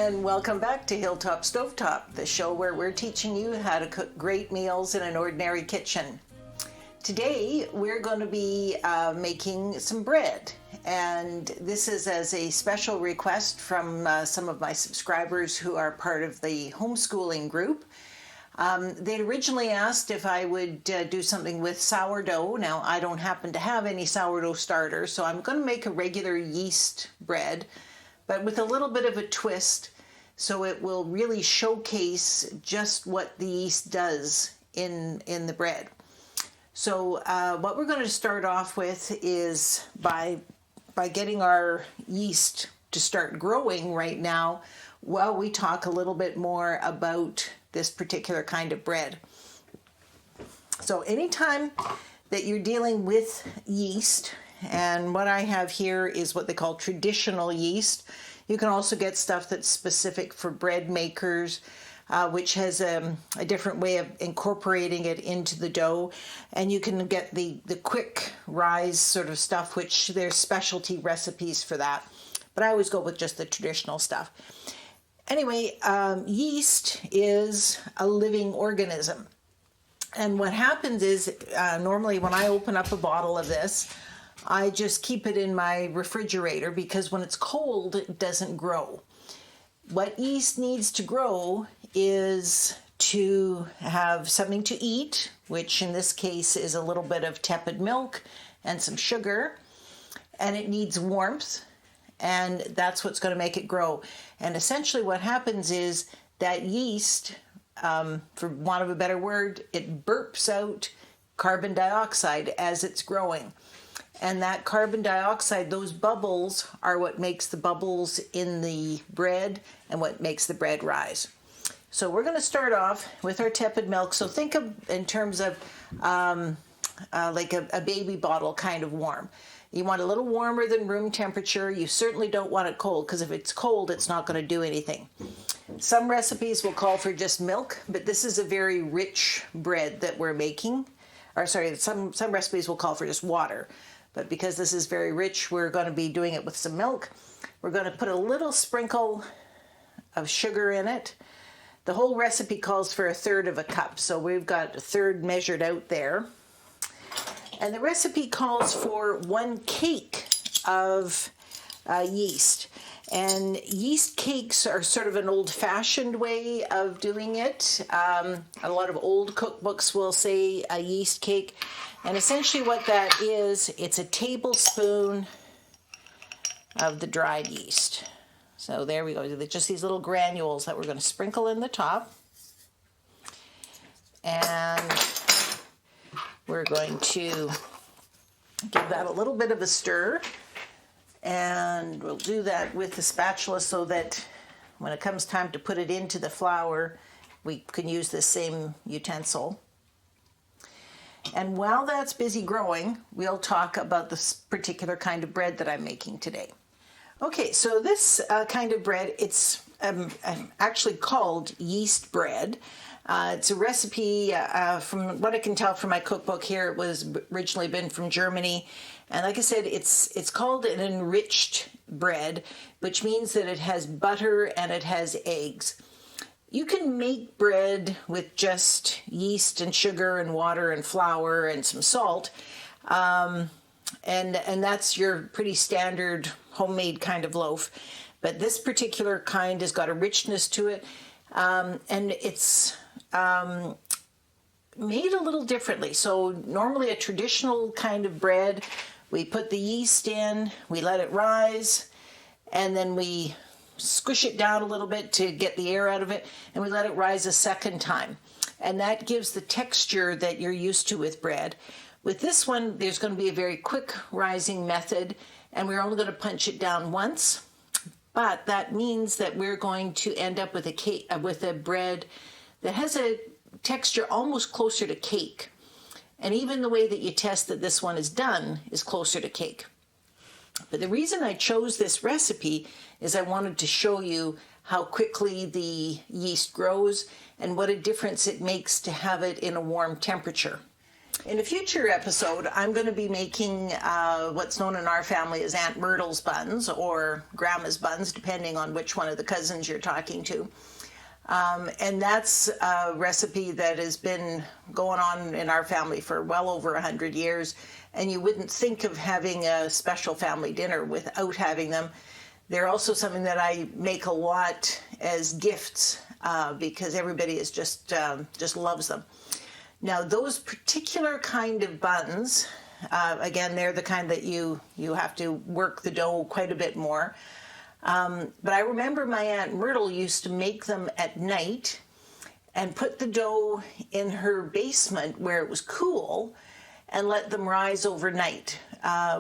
and welcome back to Hilltop Stovetop, the show where we're teaching you how to cook great meals in an ordinary kitchen. Today we're going to be making some bread, and this is as a special request from some of my subscribers who are part of the homeschooling group. They'd originally asked if I would do something with sourdough. Now, I don't happen to have any sourdough starter, so I'm going to make a regular yeast bread, but with a little bit of a twist, so it will really showcase just what the yeast does in the bread. So what we're going to start off with is by getting our yeast to start growing right now while we talk a little bit more about this particular kind of bread. So anytime that you're dealing with yeast, and what I have here is what they call traditional yeast. You can also get stuff that's specific for bread makers, which has a different way of incorporating it into the dough. And you can get the quick rise sort of stuff, which there's specialty recipes for that. But I always go with just the traditional stuff. Anyway, yeast is a living organism. And what happens is, normally when I open up a bottle of this, I just keep it in my refrigerator because when it's cold, it doesn't grow. What yeast needs to grow is to have something to eat, which in this case is a little bit of tepid milk and some sugar, and it needs warmth, and that's what's going to make it grow. And essentially what happens is that yeast, for want of a better word, it burps out carbon dioxide as it's growing. And that carbon dioxide, those bubbles, are what makes the bubbles in the bread and what makes the bread rise. So we're going to start off with our tepid milk. So think of in terms of like a baby bottle kind of warm. You want a little warmer than room temperature. You certainly don't want it cold, because if it's cold, it's not going to do anything. Some recipes will call for just milk, but this is a very rich bread that we're making. Or sorry, some recipes will call for just water. But because this is very rich, we're going to be doing it with some milk. We're going to put a little sprinkle of sugar in it. The whole recipe calls for 1/3 cup, so we've got 1/3 measured out there. And the recipe calls for 1 cake of yeast. And yeast cakes are sort of an old-fashioned way of doing it. A lot of old cookbooks will say a yeast cake. And essentially what that is, it's a tablespoon of the dried yeast. So there we go, just these little granules that we're going to sprinkle in the top. And we're going to give that a little bit of a stir. And we'll do that with the spatula so that when it comes time to put it into the flour, we can use the same utensil. And while that's busy growing, we'll talk about this particular kind of bread that I'm making today. Okay, so this kind of bread, it's actually called yeast bread. It's a recipe, from what I can tell from my cookbook here, it was originally been from Germany. And like I said, it's called an enriched bread, which means that it has butter and it has eggs. You can make bread with just yeast and sugar and water and flour and some salt. And that's your pretty standard homemade kind of loaf. But this particular kind has got a richness to it. And it's made a little differently. So normally a traditional kind of bread, we put the yeast in, we let it rise, and then we squish it down a little bit to get the air out of it, and we let it rise a second time. And that gives the texture that you're used to with bread. With this one, there's going to be a very quick rising method, and we're only going to punch it down once. But that means that we're going to end up with a cake, with a bread that has a texture almost closer to cake. And even the way that you test that this one is done is closer to cake. But the reason I chose this recipe is I wanted to show you how quickly the yeast grows and what a difference it makes to have it in a warm temperature. In a future episode, I'm going to be making what's known in our family as Aunt Myrtle's buns or Grandma's buns, depending on which one of the cousins you're talking to. And that's a recipe that has been going on in our family for well over 100 years. And you wouldn't think of having a special family dinner without having them. They're also something that I make a lot as gifts because everybody is just loves them. Now, those particular kind of buns, again, they're the kind that you have to work the dough quite a bit more. But I remember my Aunt Myrtle used to make them at night and put the dough in her basement where it was cool and let them rise overnight,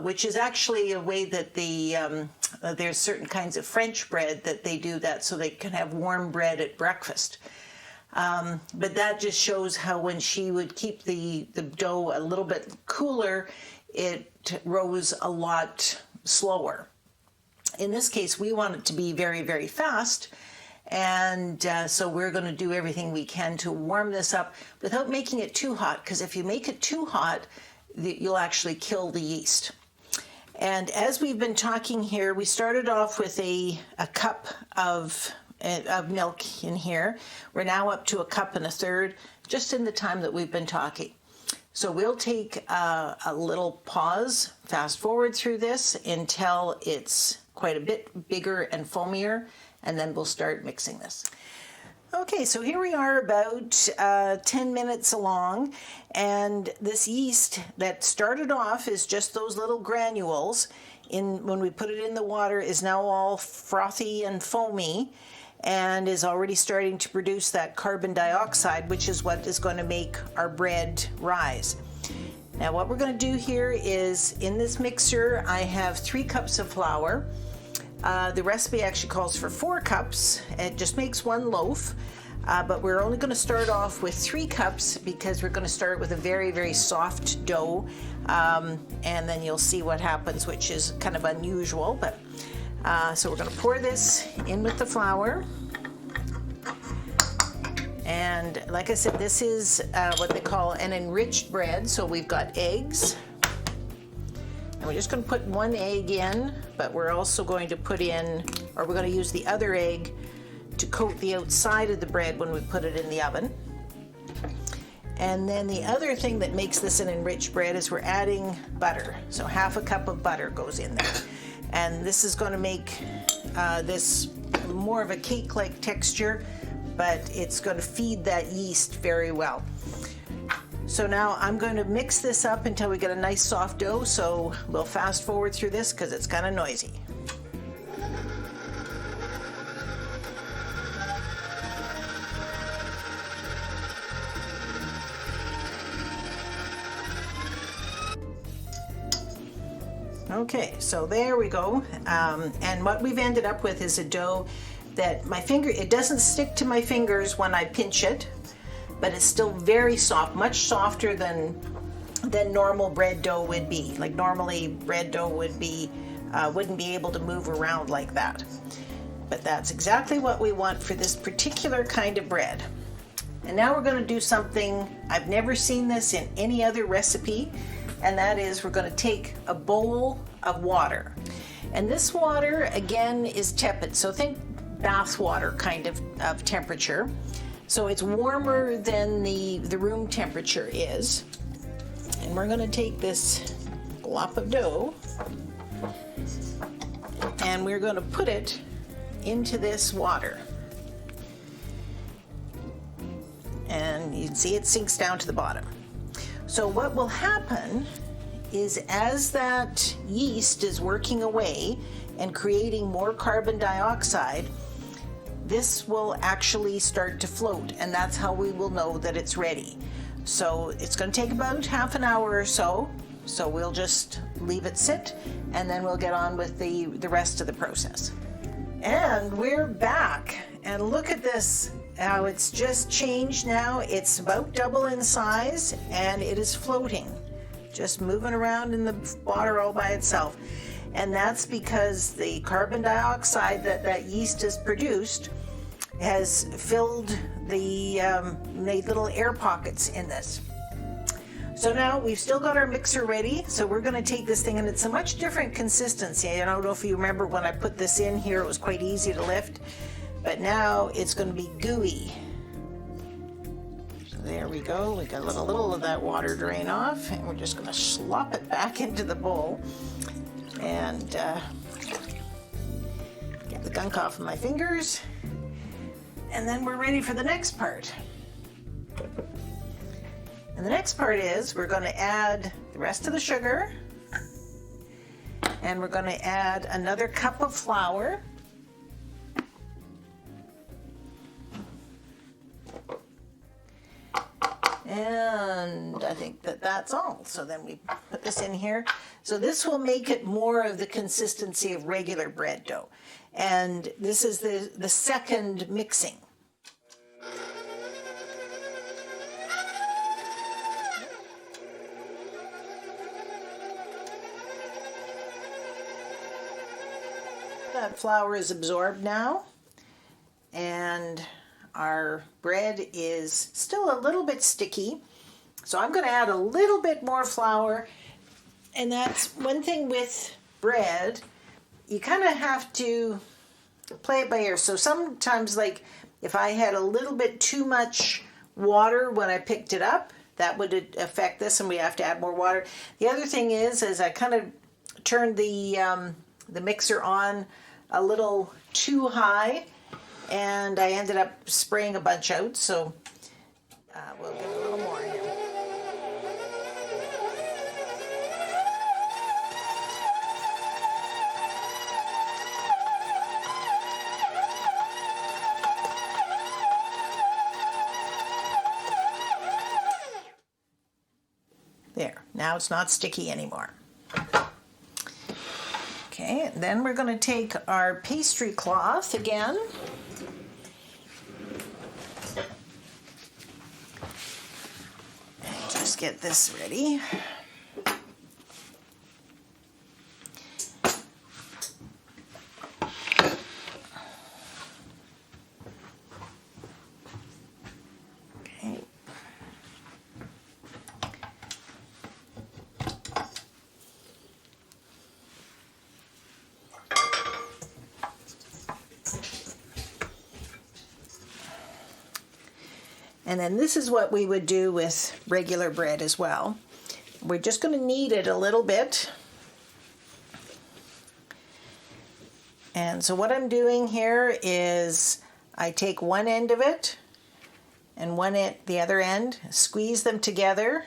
which is actually a way that there's certain kinds of French bread that they do that so they can have warm bread at breakfast. But that just shows how when she would keep the dough a little bit cooler, it rose a lot slower. In this case, we want it to be very, very fast. And so we're going to do everything we can to warm this up without making it too hot, because if you make it too hot, you'll actually kill the yeast. And as we've been talking here, we started off with a cup of milk in here. We're now up to a cup and a third, just in the time that we've been talking. So we'll take a little pause, fast forward through this until it's quite a bit bigger and foamier, and then we'll start mixing this. Okay, so here we are about 10 minutes along, and this yeast that started off is just those little granules. When we put it in the water, is now all frothy and foamy, and is already starting to produce that carbon dioxide, which is what is going to make our bread rise. Now what we're going to do here is, in this mixer, I have 3 cups of flour. The recipe actually calls for 4 cups. It just makes 1 loaf, but we're only going to start off with 3 cups because we're going to start with a very, very soft dough, and then you'll see what happens, which is kind of unusual. But so we're going to pour this in with the flour. And like I said, this is what they call an enriched bread. So we've got eggs. And we're just going to put 1 egg in, but we're also going to put in, or we're going to use the other egg to coat the outside of the bread when we put it in the oven. And then the other thing that makes this an enriched bread is we're adding butter. So half a cup of butter goes in there. And this is going to make this more of a cake-like texture, but it's going to feed that yeast very well. So now I'm going to mix this up until we get a nice soft dough, so we'll fast forward through this because it's kind of noisy. Okay, so there we go. And what we've ended up with is a dough that it doesn't stick to my fingers when I pinch it, but it's still very soft, much softer than normal bread dough would be. Like normally bread dough wouldn't be able to move around like that. But that's exactly what we want for this particular kind of bread. And now we're going to do something, I've never seen this in any other recipe, and that is we're going to take a bowl of water. And this water, again, is tepid. So think bath water kind of temperature. So it's warmer than the room temperature is. And we're going to take this glop of dough and we're going to put it into this water. And you can see it sinks down to the bottom. So what will happen is as that yeast is working away and creating more carbon dioxide, this will actually start to float, and that's how we will know that it's ready. So it's going to take about half an hour or so. So we'll just leave it sit, and then we'll get on with the rest of the process. And we're back, and look at this, how it's just changed now. It's about double in size, and it is floating, just moving around in the water all by itself. And that's because the carbon dioxide that yeast has produced has filled made little air pockets in this. So now we've still got our mixer ready, so we're going to take this thing, and it's a much different consistency. I don't know if you remember when I put this in here, it was quite easy to lift, but now it's going to be gooey. So there we go. We got a little of that water drain off, and we're just going to slop it back into the bowl and get the gunk off of my fingers. And then we're ready for the next part. And the next part is we're going to add the rest of the sugar, and we're going to add another cup of flour. And I think that that's all. So then we put this in here. So this will make it more of the consistency of regular bread dough. And this is the second mixing. That flour is absorbed now, and our bread is still a little bit sticky, so I'm going to add a little bit more flour. And that's one thing with bread, you kind of have to play it by ear. So sometimes, like if I had a little bit too much water when I picked it up, that would affect this, and we have to add more water. The other thing is I kind of turned the mixer on a little too high, and I ended up spraying a bunch out, so we'll give it a little more here. There, now it's not sticky anymore. Okay, then we're going to take our pastry cloth again. And just get this ready. Okay. And then this is what we would do with regular bread as well. We're just going to knead it a little bit. And so what I'm doing here is I take one end of it and the other end, squeeze them together,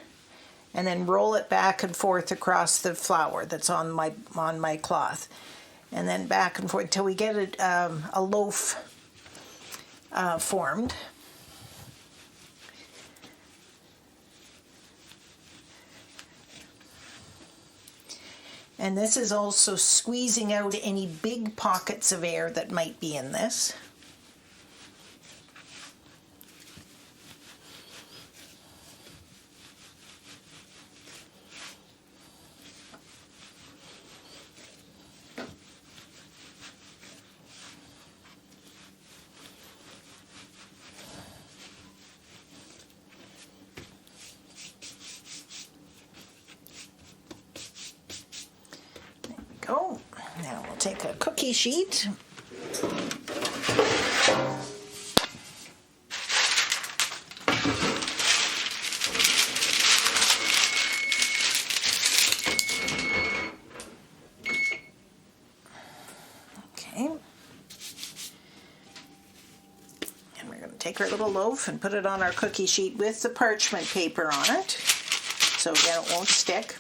and then roll it back and forth across the flour that's on my cloth. And then back and forth until we get a loaf formed. And this is also squeezing out any big pockets of air that might be in this. Go. Now we'll take a cookie sheet. Okay. And we're going to take our little loaf and put it on our cookie sheet with the parchment paper on it, so again it won't stick.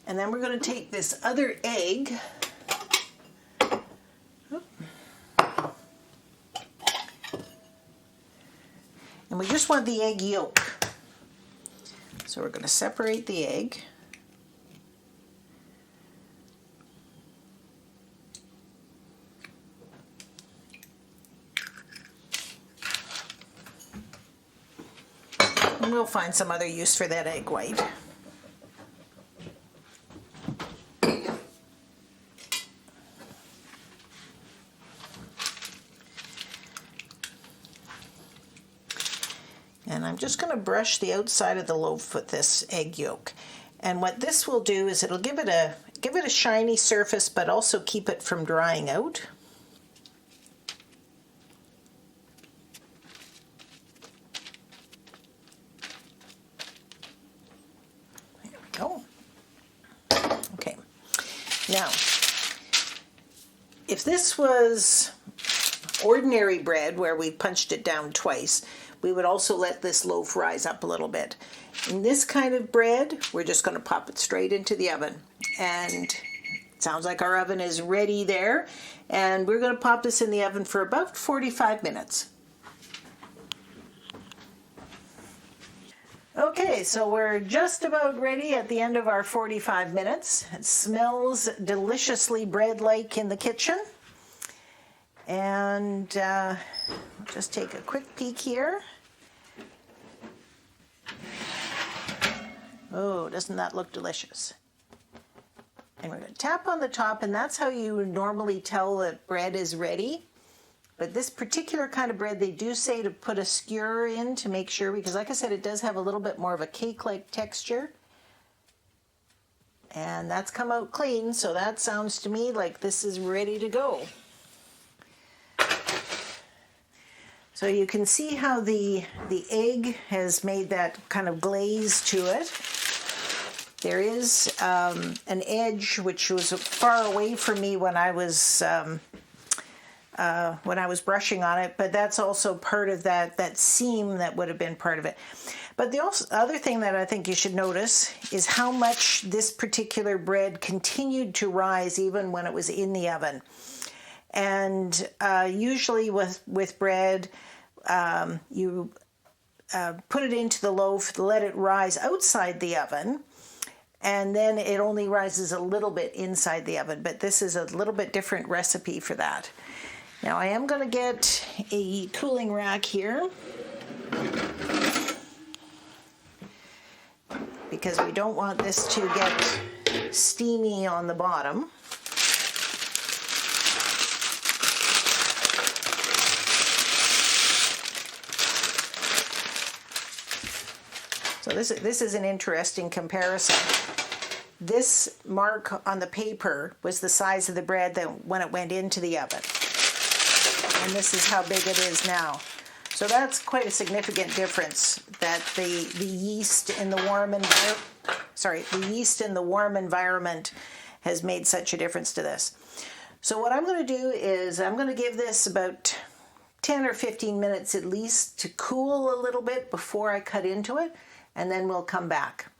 And then we're going to take this other egg, and we just want the egg yolk. So we're going to separate the egg. And we'll find some other use for that egg white. And I'm just going to brush the outside of the loaf with this egg yolk. And what this will do is it'll give it a shiny surface, but also keep it from drying out. There we go. Okay. Now, if this was ordinary bread where we punched it down twice, we would also let this loaf rise up a little bit. In this kind of bread, we're just going to pop it straight into the oven. And it sounds like our oven is ready there. And we're going to pop this in the oven for about 45 minutes. Okay, so we're just about ready at the end of our 45 minutes. It smells deliciously bread-like in the kitchen. And just take a quick peek here. Oh, doesn't that look delicious? And we're going to tap on the top, and that's how you normally tell that bread is ready. But this particular kind of bread, they do say to put a skewer in to make sure, because like I said, it does have a little bit more of a cake-like texture. And that's come out clean, so that sounds to me like this is ready to go. So you can see how the egg has made that kind of glaze to it. There is an edge which was far away from me when I was brushing on it, but that's also part of that seam that would have been part of it. But the other thing that I think you should notice is how much this particular bread continued to rise even when it was in the oven. And usually with bread, you put it into the loaf, let it rise outside the oven, and then it only rises a little bit inside the oven. But this is a little bit different recipe for that. Now I am going to get a cooling rack here, because we don't want this to get steamy on the bottom. So this is an interesting comparison. This mark on the paper was the size of the bread that when it went into the oven. And this is how big it is now. So that's quite a significant difference, that the yeast in the warm environment has made such a difference to this. So what I'm going to do is I'm going to give this about 10 or 15 minutes at least to cool a little bit before I cut into it, and then we'll come back.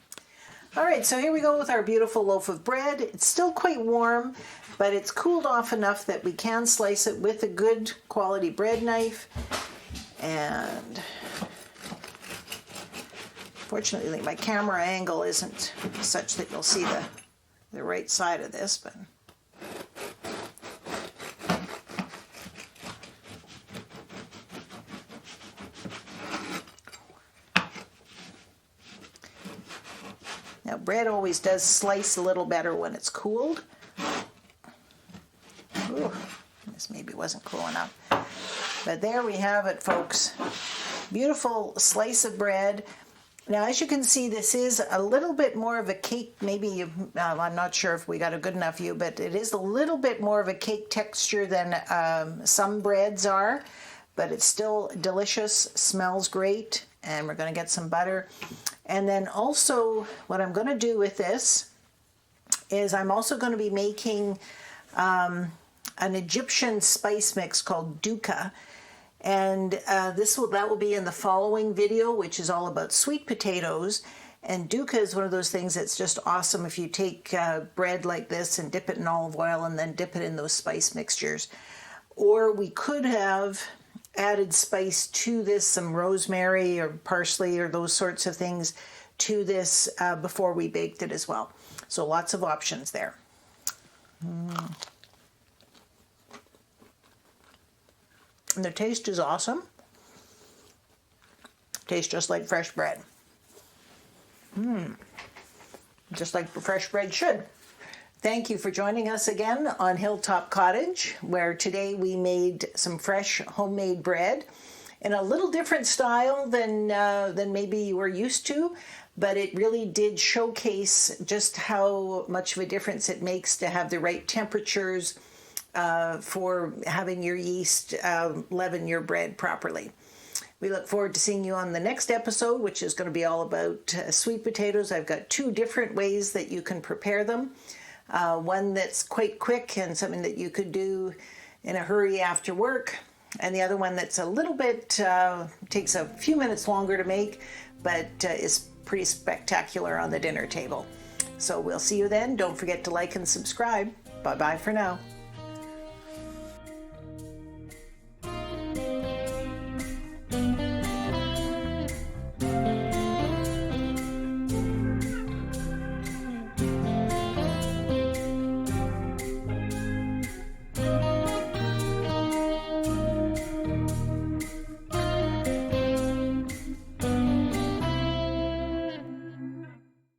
All right, so here we go with our beautiful loaf of bread. It's still quite warm, but it's cooled off enough that we can slice it with a good quality bread knife. And fortunately, my camera angle isn't such that you'll see the right side of this, but now, bread always does slice a little better when it's cooled. Ooh, this maybe wasn't cool enough. But there we have it, folks. Beautiful slice of bread. Now, as you can see, this is a little bit more of a cake. Maybe, I'm not sure if we got a good enough view, but it is a little bit more of a cake texture than some breads are. But it's still delicious, smells great, and we're going to get some butter. And then also, what I'm going to do with this is I'm also going to be making an Egyptian spice mix called dukkha. And that will be in the following video, which is all about sweet potatoes. And dukkha is one of those things that's just awesome if you take bread like this and dip it in olive oil and then dip it in those spice mixtures. Or we could have added spice to this, some rosemary or parsley or those sorts of things to this before we baked it as well. So lots of options there. And the taste is awesome. Tastes just like fresh bread. Just like fresh bread should. Thank you for joining us again on Hilltop Cottage, where today we made some fresh homemade bread. in a little different style than maybe you were used to, but it really did showcase just how much of a difference it makes to have the right temperatures for having your yeast leaven your bread properly. We look forward to seeing you on the next episode, which is going to be all about sweet potatoes. I've got 2 different ways that you can prepare them. One that's quite quick and something that you could do in a hurry after work, and the other one that's a little bit, takes a few minutes longer to make, but is pretty spectacular on the dinner table. So we'll see you then. Don't forget to like and subscribe. Bye-bye for now.